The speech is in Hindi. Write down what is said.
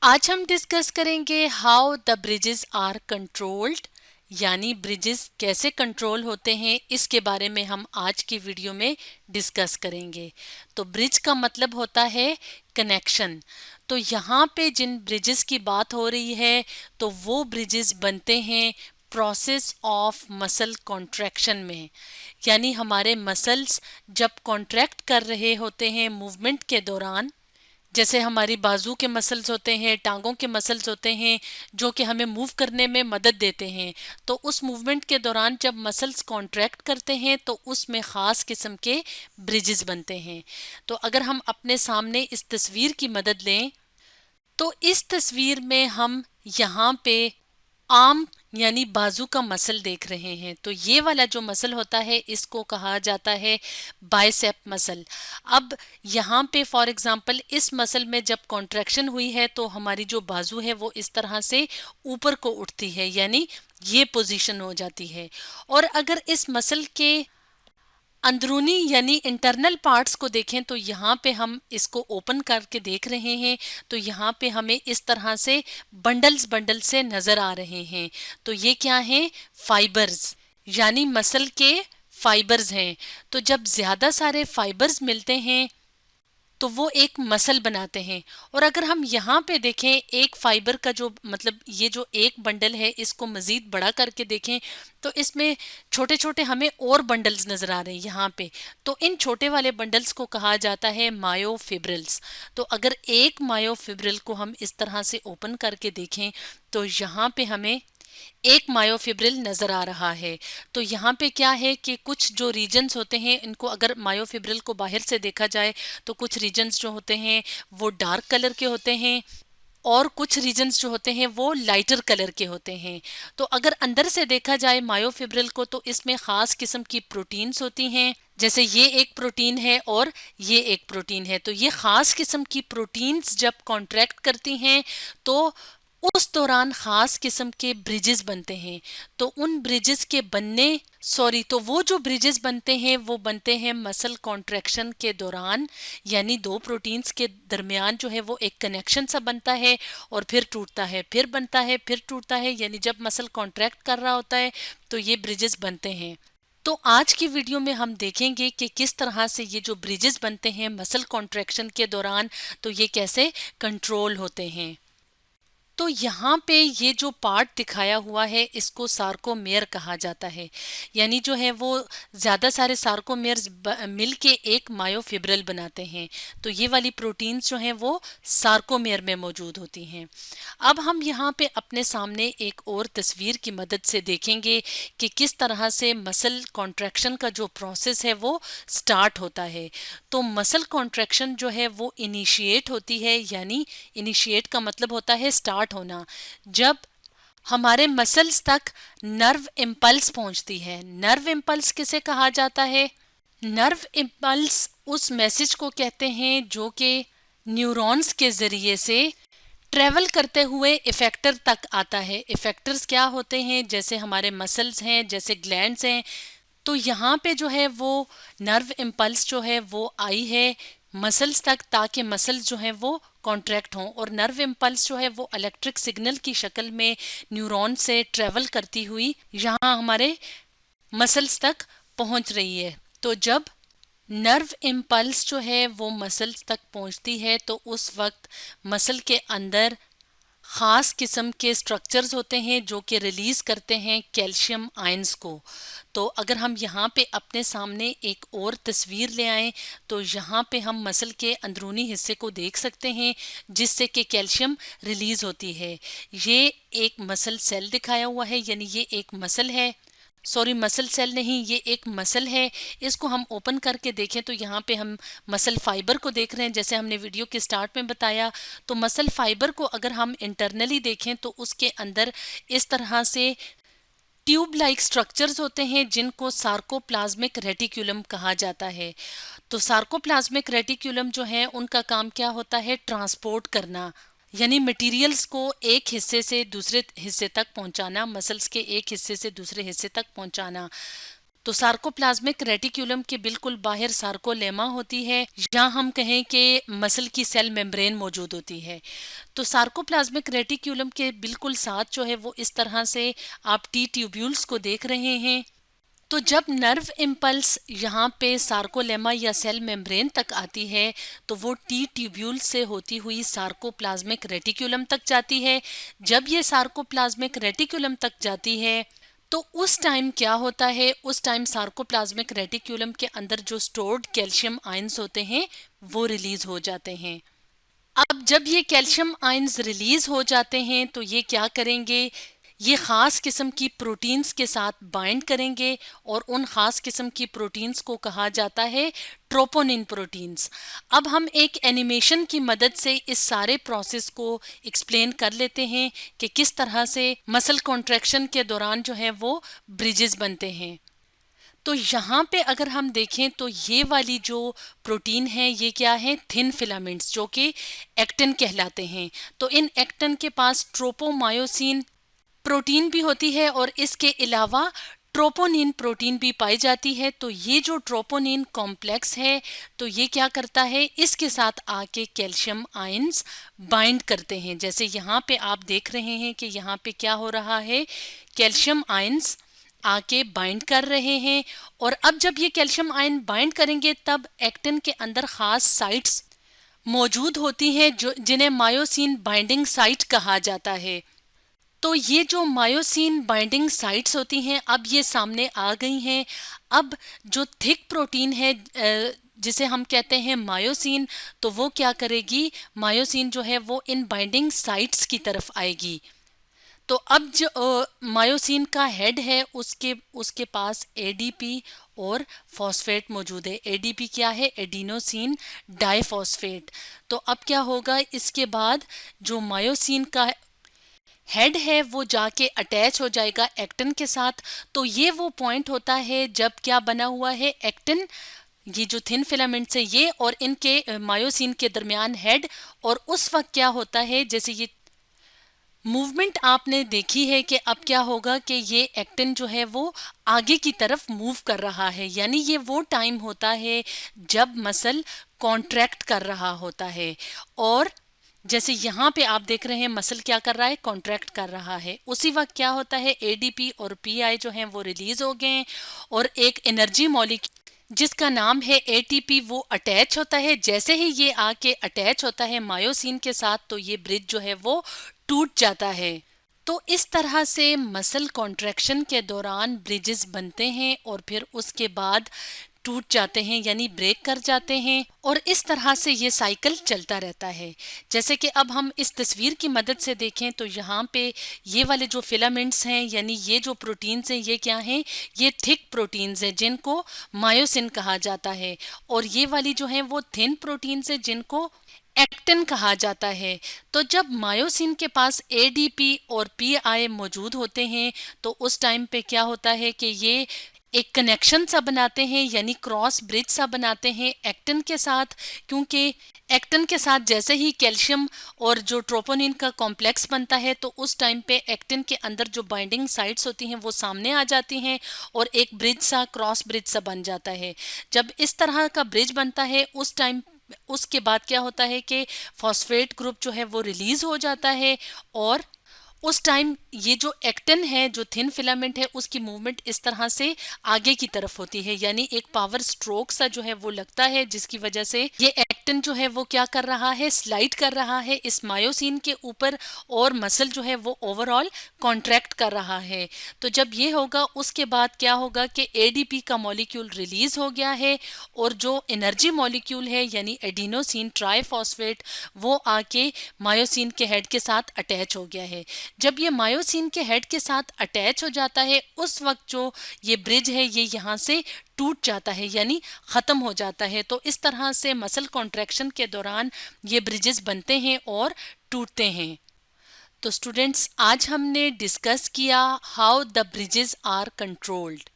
आज हम डिस्कस करेंगे how the bridges are controlled, यानी ब्रिजेस कैसे कंट्रोल होते हैं, इसके बारे में हम आज की वीडियो में डिस्कस करेंगे। तो ब्रिज का मतलब होता है कनेक्शन। तो यहाँ पे जिन ब्रिजेस की बात हो रही है तो वो ब्रिजेस बनते हैं प्रोसेस ऑफ मसल कॉन्ट्रैक्शन में, यानी हमारे मसल्स जब कॉन्ट्रैक्ट कर रहे होते हैं मूवमेंट के दौरान, जैसे हमारी बाजू के मसल्स होते हैं, टांगों के मसल्स होते हैं जो कि हमें मूव करने में मदद देते हैं। तो उस मूवमेंट के दौरान जब मसल्स कॉन्ट्रैक्ट करते हैं तो उसमें ख़ास किस्म के ब्रिजेस बनते हैं। तो अगर हम अपने सामने इस तस्वीर की मदद लें तो इस तस्वीर में हम यहाँ पे आर्म यानी बाजू का मसल देख रहे हैं। तो ये वाला जो मसल होता है इसको कहा जाता है बाइसेप मसल। अब यहाँ पे फॉर एग्जांपल इस मसल में जब कॉन्ट्रैक्शन हुई है तो हमारी जो बाजू है वो इस तरह से ऊपर को उठती है, यानी ये पोजीशन हो जाती है। और अगर इस मसल के अंदरूनी यानी इंटरनल पार्ट्स को देखें तो यहाँ पे हम इसको ओपन करके देख रहे हैं। तो यहाँ पे हमें इस तरह से बंडल्स बंडल से नजर आ रहे हैं। तो ये क्या हैं? फाइबर्स, यानी मसल के फाइबर्स हैं। तो जब ज्यादा सारे फाइबर्स मिलते हैं तो वो एक मसल बनाते हैं। और अगर हम यहाँ पे देखें एक फाइबर का जो मतलब ये जो एक बंडल है इसको मजीद बड़ा करके देखें तो इसमें छोटे छोटे हमें और बंडल्स नजर आ रहे हैं यहाँ पे। तो इन छोटे वाले बंडल्स को कहा जाता है मायोफिब्रिल्स। तो अगर एक मायोफिब्रिल को हम इस तरह से ओपन करके देखें तो यहाँ पे हमें एक मायोफिब्रिल नजर आ रहा है। तो यहाँ पे क्या है कि कुछ जो रीजन्स होते हैं इनको अगर मायोफिब्रिल को बाहर से देखा जाए तो कुछ रीजन्स जो होते हैं वो डार्क कलर के होते हैं और कुछ रीजन्स जो होते हैं वो लाइटर कलर के होते हैं। तो अगर अंदर से देखा जाए मायोफिब्रिल को तो इसमें खास किस्म की प्रोटीन्स होती हैं, जैसे ये एक प्रोटीन है और ये एक प्रोटीन है। तो ये खास किस्म की प्रोटीन्स जब कॉन्ट्रैक्ट करती हैं तो उस दौरान खास किस्म के ब्रिजेस बनते हैं। तो उन ब्रिजेस के बनने तो वो जो ब्रिजेस बनते हैं वो बनते हैं मसल कॉन्ट्रैक्शन के दौरान, यानी दो प्रोटीन्स के दरमियान जो है वो एक कनेक्शन सा बनता है और फिर टूटता है, फिर बनता है, फिर टूटता है, यानी जब मसल कॉन्ट्रैक्ट कर रहा होता है तो ये ब्रिजेस बनते हैं। तो आज की वीडियो में हम देखेंगे कि किस तरह से ये जो ब्रिजेस बनते हैं मसल कॉन्ट्रैक्शन के दौरान तो ये कैसे कंट्रोल होते हैं। तो यहाँ पे ये जो पार्ट दिखाया हुआ है इसको सार्कोमेयर कहा जाता है, यानी जो है वो ज़्यादा सारे सार्कोमेयर्स मिल के एक मायोफिब्रिल बनाते हैं। तो ये वाली प्रोटीन्स जो हैं वो सार्कोमेयर में मौजूद होती हैं। अब हम यहाँ पे अपने सामने एक और तस्वीर की मदद से देखेंगे कि किस तरह से मसल कॉन्ट्रैक्शन का जो प्रोसेस है वो स्टार्ट होता है। तो मसल कॉन्ट्रैक्शन जो है वो इनिशिएट होती है, यानी इनिशिएट का मतलब होता है स्टार्ट होना, जब हमारे मसल्स तक नर्व इम्पल्स पहुंचती है। नर्व इम्पल्स किसे कहा जाता है? नर्व इम्पल्स उस मैसेज को कहते हैं जो कि न्यूरॉन्स के जरिए से ट्रेवल करते हुए इफेक्टर तक आता है। इफेक्टर्स क्या होते हैं? जैसे हमारे मसल्स हैं, जैसे ग्लैंड्स हैं। तो यहाँ पे जो है वो नर्व इम्पल्स जो है वो आई है मसल्स तक ताकि मसल्स जो है वो कॉन्ट्रैक्ट हों, और नर्व इम्पल्स जो है वो इलेक्ट्रिक सिग्नल की शक्ल में न्यूरॉन से ट्रेवल करती हुई यहाँ हमारे मसल्स तक पहुँच रही है। तो जब नर्व इम्पल्स जो है वो मसल्स तक पहुंचती है तो उस वक्त मसल के अंदर ख़ास किस्म के स्ट्रक्चर्स होते हैं जो कि रिलीज़ करते हैं कैल्शियम आयंस को। तो अगर हम यहाँ पे अपने सामने एक और तस्वीर ले आएं तो यहाँ पे हम मसल के अंदरूनी हिस्से को देख सकते हैं जिससे कि कैल्शियम रिलीज़ होती है। ये एक मसल सेल दिखाया हुआ है, यानी ये एक मसल है, सॉरी मसल सेल नहीं, ये एक मसल है। इसको हम ओपन करके देखें तो यहाँ पे हम मसल फाइबर को देख रहे हैं, जैसे हमने वीडियो के स्टार्ट में बताया। तो मसल फाइबर को अगर हम इंटरनली देखें तो उसके अंदर इस तरह से ट्यूब लाइक स्ट्रक्चर्स होते हैं जिनको सार्कोप्लाज्मिक रेटिक्यूलम कहा जाता है। तो सार्कोप्लाज्मिक रेटिक्यूलम जो है उनका काम क्या होता है? ट्रांसपोर्ट करना, यानी मटेरियल्स को एक हिस्से से दूसरे हिस्से तक पहुंचाना, मसल्स के एक हिस्से से दूसरे हिस्से तक पहुंचाना। तो सार्कोप्लाज्मिक रेटिक्यूलम के बिल्कुल बाहर सार्कोलेमा होती है, या हम कहें कि मसल की सेल मेम्ब्रेन मौजूद होती है। तो सार्कोप्लाज्मिक रेटिक्यूलम के बिल्कुल साथ जो है वो इस तरह से आप टी ट्यूब्यूल्स को देख रहे हैं। तो जब नर्व इम्पल्स यहाँ पे सार्कोलेमा या सेल मेम्ब्रेन तक आती है तो वो टी ट्यूब्यूल से होती हुई सार्कोप्लाज्मिक रेटिक्यूलम तक जाती है। जब ये सार्कोप्लाज्मिक रेटिक्यूलम तक जाती है तो उस टाइम क्या होता है, उस टाइम सार्कोप्लाज्मिक रेटिक्यूलम के अंदर जो स्टोर्ड कैल्शियम आयंस होते हैं वो रिलीज हो जाते हैं। अब जब ये कैल्शियम आयंस रिलीज हो जाते हैं तो ये क्या करेंगे, ये ख़ास किस्म की प्रोटीन्स के साथ बाइंड करेंगे और उन ख़ास किस्म की प्रोटीन्स को कहा जाता है ट्रोपोनिन प्रोटीन्स। अब हम एक एनिमेशन की मदद से इस सारे प्रोसेस को एक्सप्लेन कर लेते हैं कि किस तरह से मसल कॉन्ट्रैक्शन के दौरान जो है वो ब्रिजेस बनते हैं। तो यहाँ पे अगर हम देखें तो ये वाली जो प्रोटीन है ये क्या है, थिन फिलामेंट्स जो कि एक्टिन कहलाते हैं। तो इन एक्टिन के पास ट्रोपोमायोसिन प्रोटीन भी होती है और इसके अलावा ट्रोपोनिन प्रोटीन भी पाई जाती है। तो ये जो ट्रोपोनिन कॉम्प्लेक्स है तो ये क्या करता है, इसके साथ आके कैल्शियम आयंस बाइंड करते हैं। जैसे यहाँ पे आप देख रहे हैं कि यहाँ पे क्या हो रहा है, कैल्शियम आयंस आके बाइंड कर रहे हैं। और अब जब ये कैल्शियम आयन बाइंड करेंगे तब एक्टिन के अंदर खास साइट्स मौजूद होती हैं जो जिन्हें मायोसिन बाइंडिंग साइट कहा जाता है। तो ये जो मायोसिन बाइंडिंग साइट्स होती हैं अब ये सामने आ गई हैं। अब जो थिक प्रोटीन है जिसे हम कहते हैं मायोसिन, तो वो क्या करेगी, मायोसिन जो है वो इन बाइंडिंग साइट्स की तरफ आएगी। तो अब जो मायोसिन का हेड है उसके उसके पास एडीपी और फॉस्फेट मौजूद है। एडीपी क्या है, एडिनोसिन डाइफॉस्फेट। तो अब क्या होगा, इसके बाद जो मायोसिन का हेड है वो जाके अटैच हो जाएगा एक्टिन के साथ। तो ये वो पॉइंट होता है जब क्या बना हुआ है, एक्टिन, ये जो थिन फिलामेंट्स है ये और इनके मायोसिन के दरमियान हेड। और उस वक्त क्या होता है, जैसे ये मूवमेंट आपने देखी है कि अब क्या होगा कि ये एक्टिन जो है वो आगे की तरफ मूव कर रहा है, यानी ये वो टाइम होता है जब मसल कॉन्ट्रैक्ट कर रहा होता है। और जैसे यहाँ पे आप देख रहे हैं मसल क्या कर रहा है, कॉन्ट्रैक्ट कर रहा है। उसी वक्त क्या होता है, एडीपी और पीआई जो हैं वो रिलीज हो गए और एक एनर्जी मॉलिक्यूल जिसका नाम है एटीपी वो अटैच होता है। जैसे ही ये आके अटैच होता है मायोसिन के साथ तो ये ब्रिज जो है वो टूट जाता है। तो इस तरह से मसल कॉन्ट्रैक्शन के दौरान ब्रिजेस बनते हैं और फिर उसके बाद टूट जाते हैं यानी ब्रेक कर जाते हैं। और इस तरह से ये साइकिल चलता रहता है। जैसे कि अब हम इस तस्वीर की मदद से देखें तो यहाँ पे ये वाले जो फिलामेंट्स हैं यानी ये जो प्रोटीन्स हैं ये क्या हैं, ये थिक प्रोटीन्स हैं जिनको मायोसिन कहा जाता है। और ये वाली जो हैं वो थिन प्रोटीन्स हैं जिनको एक्टिन कहा जाता है। तो जब मायोसिन के पास एडीपी और पीआई मौजूद होते हैं तो उस टाइम पे क्या होता है कि ये एक कनेक्शन सा बनाते हैं यानी क्रॉस ब्रिज सा बनाते हैं एक्टिन के साथ। क्योंकि एक्टिन के साथ जैसे ही कैल्शियम और जो ट्रोपोनिन का कॉम्प्लेक्स बनता है तो उस टाइम पे एक्टिन के अंदर जो बाइंडिंग साइट्स होती हैं वो सामने आ जाती हैं और एक ब्रिज सा, क्रॉस ब्रिज सा बन जाता है। जब इस तरह का ब्रिज बनता है उस टाइम उसके बाद क्या होता है कि फॉस्फेट ग्रुप जो है वो रिलीज हो जाता है और उस टाइम ये जो एक्टिन है, जो थिन फिलामेंट है, उसकी मूवमेंट इस तरह से आगे की तरफ होती है यानी एक पावर स्ट्रोक सा जो है वो लगता है जिसकी वजह से ये एक्टिन जो है वो क्या कर रहा है, स्लाइड कर रहा है इस मायोसिन के ऊपर और मसल जो है वो ओवरऑल कॉन्ट्रैक्ट कर रहा है। तो जब ये होगा उसके बाद क्या होगा कि एडीपी का मॉलिक्यूल रिलीज हो गया है और जो एनर्जी मॉलिक्यूल है यानी एडिनोसिन ट्राइफॉस्फेट वो आके मायोसिन के हेड के साथ अटैच हो गया है। जब ये मायोसिन के हेड के साथ अटैच हो जाता है उस वक्त जो ये ब्रिज है ये यहाँ से टूट जाता है यानी ख़त्म हो जाता है। तो इस तरह से मसल कॉन्ट्रैक्शन के दौरान ये ब्रिजेस बनते हैं और टूटते हैं। तो स्टूडेंट्स आज हमने डिस्कस किया how the bridges are controlled.